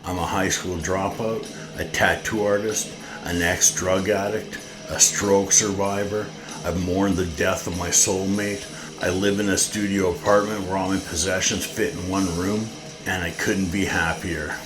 I'm a high school dropout, a tattoo artist, an ex-drug addict, a stroke survivor. I've mourned the death of my soulmate. I live in a studio apartment where all my possessions fit in one room, and I couldn't be happier.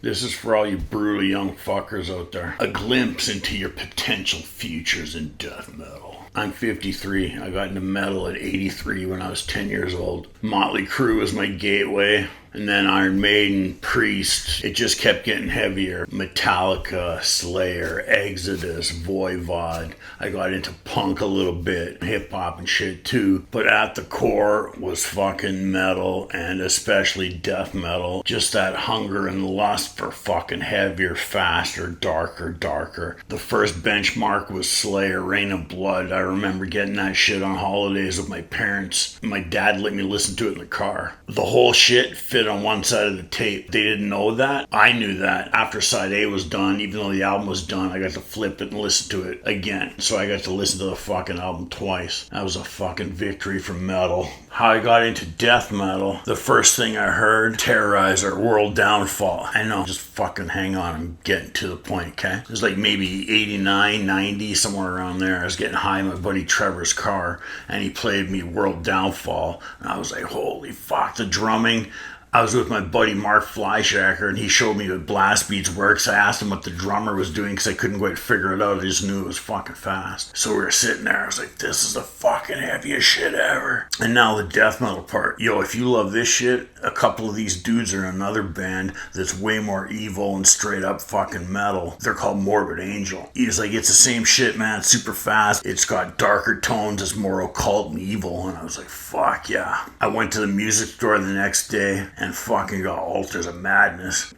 This is for all you brutal young fuckers out there. A glimpse into your potential futures in death metal. I'm 53. I got into metal at 83 when I was 10 years old. Motley Crue was my gateway. And then Iron Maiden, Priest, it just kept getting heavier. Metallica, Slayer, Exodus, Voivod. I got into punk a little bit, hip hop and shit too. But at the core was fucking metal, and especially death metal. Just that hunger and lust for fucking heavier, faster, darker. The first benchmark was Slayer, Reign of Blood. I remember getting that shit on holidays with my parents. My dad let me listen to it in the car. The whole shit fit on one side of the tape. They didn't know that. I knew that. After side A was done, even though the album was done, I got to flip it and listen to it again. So I got to listen to the fucking album twice. That was a fucking victory for metal. How I got into death metal, the first thing I heard, Terrorizer, World Downfall. I know, just fucking hang on, I'm getting to the point, okay? It was like maybe 89, 90, somewhere around there. I was getting high in my buddy Trevor's car, and he played me World Downfall. And I was like, holy fuck, the drumming. I was with my buddy Mark Fleischacker, and he showed me what blast beats works. I asked him what the drummer was doing because I couldn't quite figure it out. I just knew it was fucking fast. So we were sitting there. I was like, this is the fucking heaviest shit ever. And now the death metal part. Yo, if you love this shit, a couple of these dudes are in another band that's way more evil and straight up fucking metal. They're called Morbid Angel. He's like, it's the same shit, man. It's super fast. It's got darker tones. It's more occult and evil. And I was like, fuck yeah. I went to the music store the next day and fucking got Altars of Madness.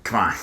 Come on.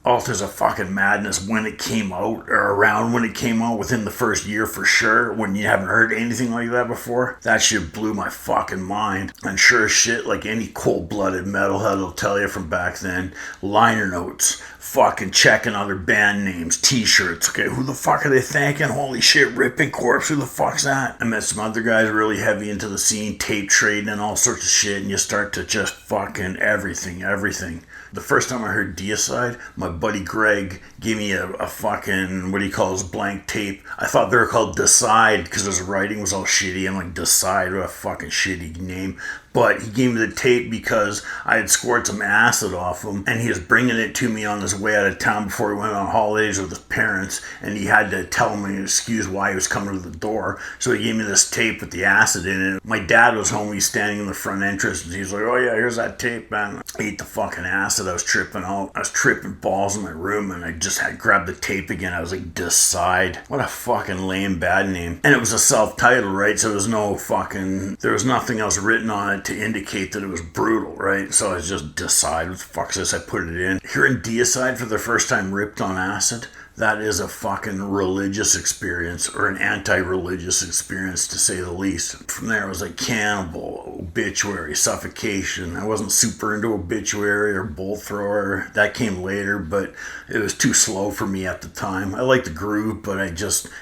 Altars of fucking Madness when it came out, or around when it came out, within the first year for sure, when you haven't heard anything like that before. That shit blew my fucking mind. And sure as shit, like any cold-blooded metalhead will tell you from back then, liner notes, fucking checking other band names, t-shirts, okay, who the fuck are they thanking? Holy shit, Ripping Corpse, who the fuck's that? I met some other guys really heavy into the scene, tape trading and all sorts of shit, and you start to just fucking everything. The first time I heard Deicide, my buddy Greg gave me a fucking, what he calls blank tape. I thought they were called Decide because his writing was all shitty. I'm like, Decide, what a fucking shitty name. But he gave me the tape because I had scored some acid off him, and he was bringing it to me on his way out of town before he went on holidays with his parents, and he had to tell me an excuse why he was coming to the door. So he gave me this tape with the acid in it. My dad was home, he's standing in the front entrance, and he's like, oh yeah, here's that tape, man. I ate the fucking acid, I was tripping out. I was tripping balls in my room, and I just had grabbed the tape again. I was like, Decide. What a fucking lame bad name. And it was a self-titled, right? So there was nothing else written on it to indicate that it was brutal, right? So I just Decide, what the fuck is this? I put it in. Hearing Deicide for the first time ripped on acid, that is a fucking religious experience, or an anti-religious experience to say the least. From there it was like Cannibal, Obituary, Suffocation. I wasn't super into Obituary or Bolt Thrower. That came later, but it was too slow for me at the time. I liked the groove, but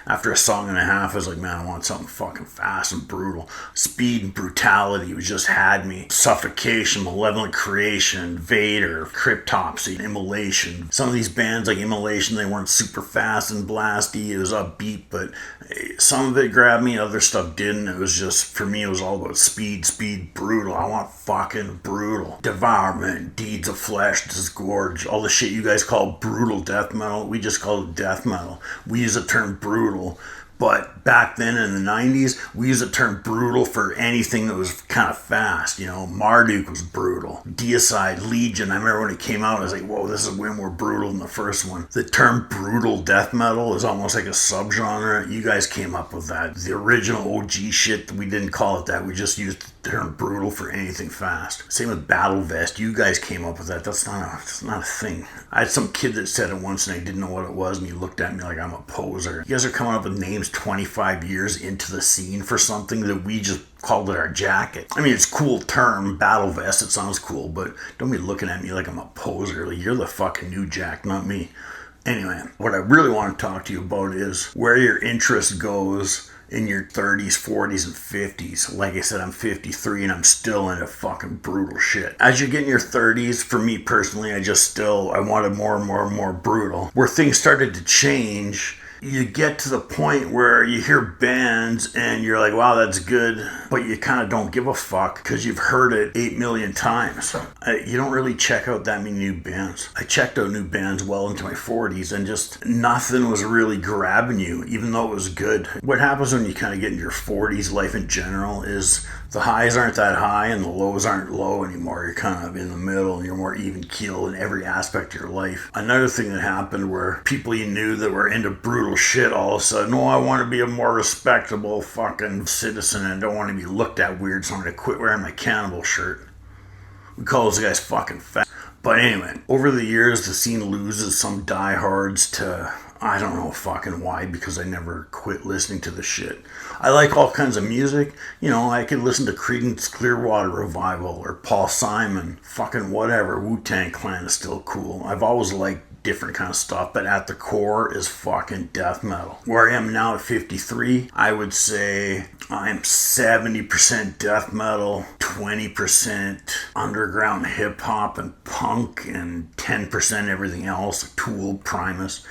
after a song and a half, I was like, man, I want something fucking fast and brutal. Speed and brutality just had me. Suffocation, Malevolent Creation, Vader, Cryptopsy, Immolation. Some of these bands like Immolation, they weren't super fast and blasty. It was upbeat, but some of it grabbed me, other stuff didn't. It was just, for me, it was all about speed, brutal. I want fucking brutal. Devourment, Deeds of Flesh, Disgorge, all the shit you guys call brutal death metal, we just call it death metal. We use the term brutal. But back then in the 90s, we used the term brutal for anything that was kind of fast. You know, Marduk was brutal. Deicide, Legion, I remember when it came out, I was like, whoa, this is way more brutal than the first one. The term brutal death metal is almost like a subgenre. You guys came up with that. The original OG shit, we didn't call it that. We just used the turn brutal for anything fast. Same with Battle Vest. You guys came up with that. That's not a thing. I had some kid that said it once and I didn't know what it was, and he looked at me like I'm a poser. You guys are coming up with names 25 years into the scene for something that we just called it our jacket. I mean, it's a cool term, Battle Vest. It sounds cool, but don't be looking at me like I'm a poser. Like, you're the fucking new Jack, not me. Anyway, what I really want to talk to you about is where your interest goes in your 30s, 40s, and 50s. Like I said, I'm 53 and I'm still into fucking brutal shit. As you get in your 30s, for me personally, I wanted more and more and more brutal. Where things started to change, you get to the point where you hear bands and you're like, wow, that's good, but you kind of don't give a fuck because you've heard it 8 million times. You don't really check out that many new bands. I checked out new bands well into my 40s and just nothing was really grabbing you, even though it was good. What happens when you kind of get into your 40s, life in general, is the highs aren't that high and the lows aren't low anymore. You're kind of in the middle and you're more even keeled in every aspect of your life. Another thing that happened where people you knew that were into brutal shit all of a sudden, I want to be a more respectable fucking citizen and don't want to be looked at weird, so I'm going to quit wearing my cannibal shirt. We call those guys fucking fat. But anyway, over the years, the scene loses some diehards to, I don't know fucking why, because I never quit listening to the shit. I like all kinds of music. I could listen to Creedence Clearwater Revival or Paul Simon, fucking whatever. Wu-Tang Clan is still cool. I've always liked different kind of stuff, but at the core is fucking death metal. Where I am now at 53, I would say I'm 70% death metal, 20% underground hip hop and punk, and 10% everything else. Tool, Primus,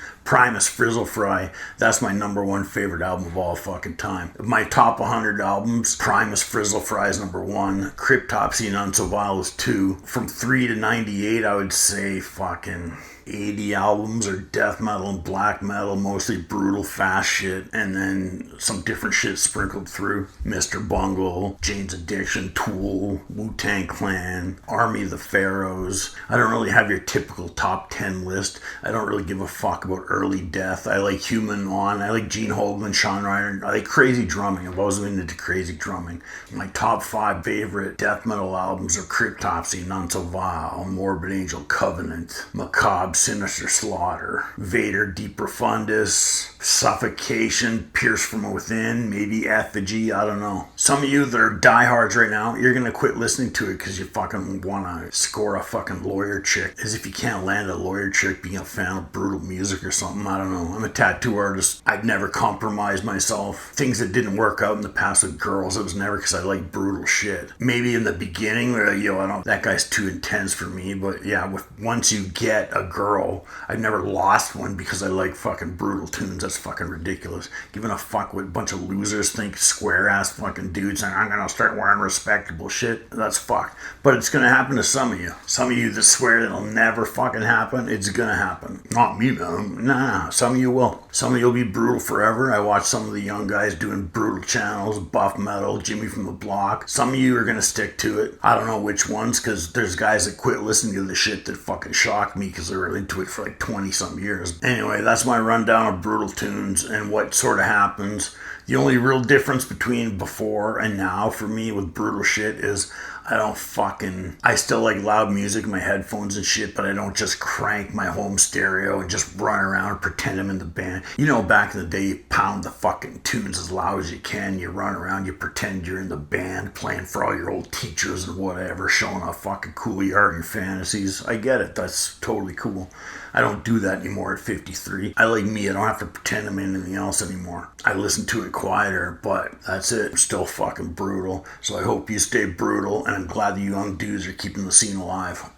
Frizzle Fry. That's my number one favorite album of all fucking time. Of my top 100 albums, Primus, Frizzle Fry is number one. Cryptopsy and None So Vile is two. From 3 to 98, I would say fucking 80 albums are death metal and black metal, mostly brutal, fast shit, and then some different shit sprinkled through. Mr. Bungle, Jane's Addiction, Tool, Wu-Tang Clan, Army of the Pharaohs. I don't really have your typical top 10 list. I don't really give a fuck about early death. I like Human On. I like Gene Hoglan, Sean Reiner. I like crazy drumming. I've always been into crazy drumming. My top 5 favorite death metal albums are Cryptopsy, None So Vile, Morbid Angel, Covenant, Macabre, Sinister Slaughter, Vader, Deep Profundus, Suffocation, Pierce From Within, maybe Effigy, I don't know. Some of you that are diehards right now, you're gonna quit listening to it because you fucking wanna score a fucking lawyer chick. As if you can't land a lawyer chick being a fan of brutal music or something, I don't know. I'm a tattoo artist. I've never compromised myself. Things that didn't work out in the past with girls, it was never because I like brutal shit. Maybe in the beginning, that guy's too intense for me, but yeah, once you get a girl, I've never lost one because I like fucking brutal tunes. That's fucking ridiculous. Giving a fuck what a bunch of losers think, square ass fucking dudes saying, I'm gonna start wearing respectable shit. That's fucked. But it's gonna happen to some of you. Some of you that swear it'll never fucking happen, it's gonna happen. Not me though. Nah, some of you will. Some of you will be brutal forever. I watch some of the young guys doing brutal channels, Buff Metal, Jimmy from the Block. Some of you are gonna stick to it. I don't know which ones, because there's guys that quit listening to the shit that fucking shocked me because they were into it for like 20 some years. Anyway, that's my rundown of brutal tunes and what sort of happens. The only real difference between before and now for me with brutal shit is I still like loud music in my headphones and shit, but I don't just crank my home stereo and just run around and pretend I'm in the band. Back in the day, you pound the fucking tunes as loud as you can, you run around, you pretend you're in the band, playing for all your old teachers and whatever, showing how fucking cool you are in your fantasies. I get it, that's totally cool. I don't do that anymore at 53. I like me, I don't have to pretend I'm anything else anymore. I listen to it quieter, but that's it. I'm still fucking brutal. So I hope you stay brutal, and I'm glad the young dudes are keeping the scene alive.